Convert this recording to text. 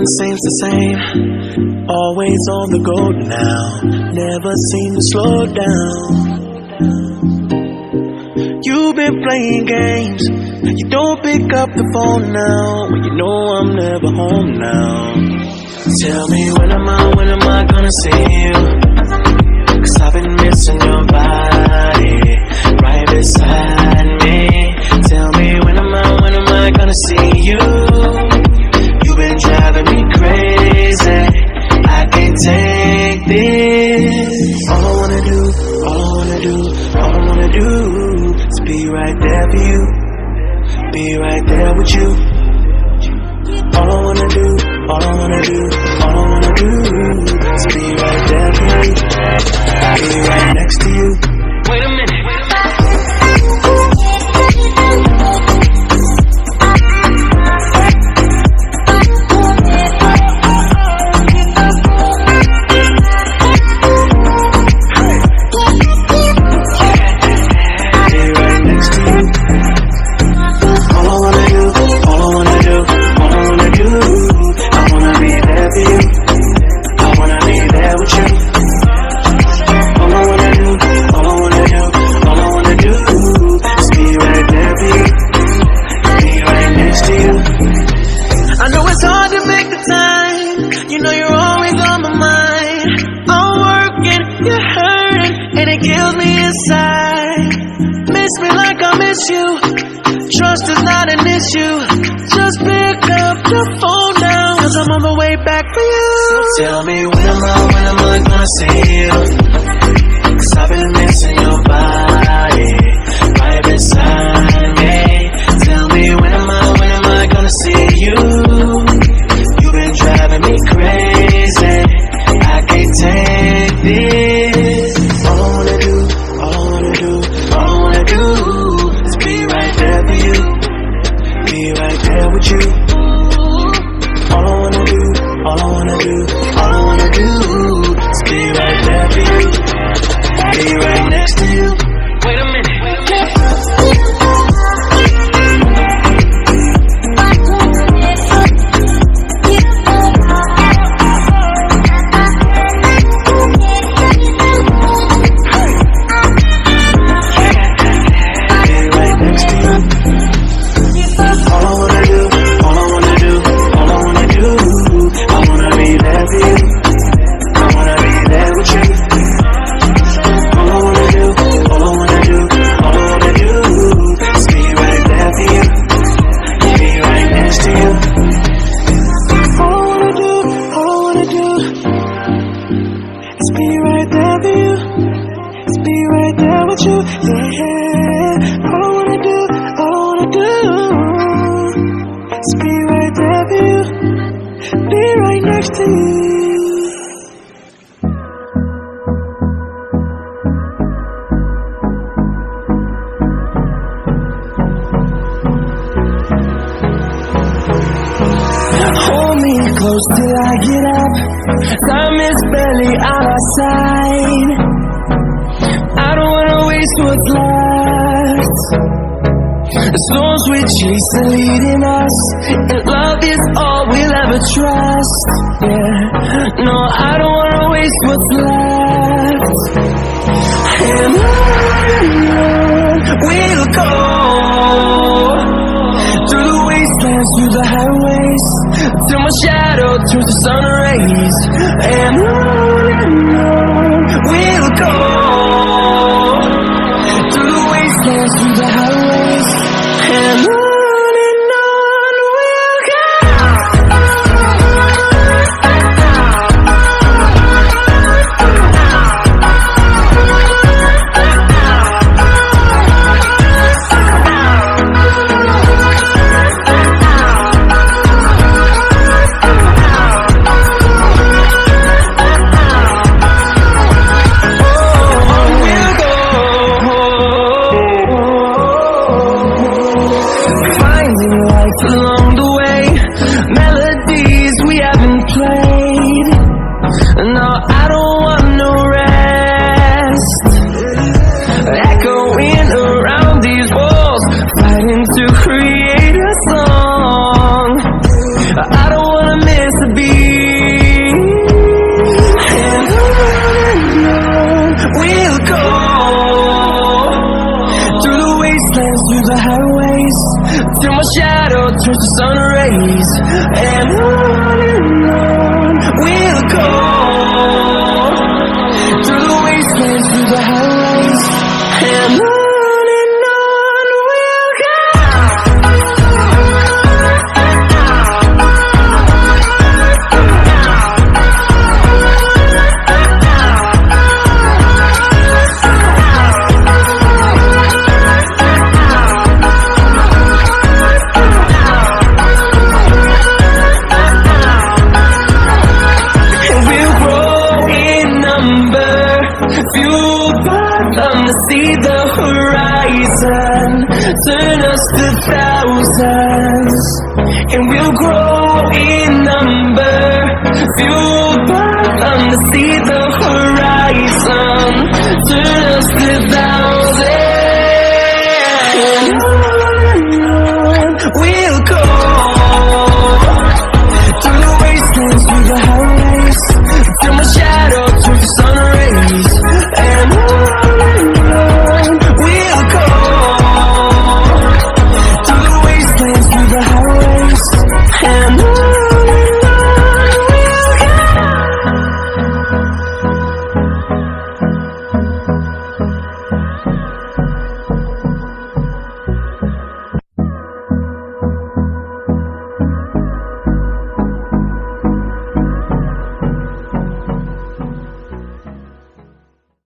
Nothing seems the same, always on the go now, never seem to slow down. You've been playing games, you don't pick up the phone now, when you know I'm never home now. Tell me when am I gonna see you? 'Cause I've been missing your body right beside me. Tell me when am I gonna see you? You've been driving me crazy, I can't take this. All I wanna do is be right there for you, be right there with you. All I wanna do is be right there for you, be right next to you. Wait a minute. Trust is not an issue, just pick up the phone now, 'cause I'm on the way back for you. So tell me when am I gonna see you? 'Cause I've been missing your body right beside me. Tell me when am I gonna see you? You've been driving me crazy, I can't take this. All I wanna do is be right there for you, be right there with you. All I wanna do is be right there for you, be right next to you. Wait a minute. Close till I get up, time is barely on our side. I don't wanna waste what's left. The storms we chase are leading us, and love is all we'll ever trust. Yeah, no, I don't wanna waste what's left. And on we'll go, through the wastelands, through the highways, till my shadow turns to sun rays. And on we'll go, through the wastelands, through the highways. And on we'll go. till my shadow turns to sun rays. And on we'll go, through the wastelands, through the highways. And on we'll go. Fueled by them to see the horizon, turn us to thousands, and we'll grow in number. Fueled by them to see the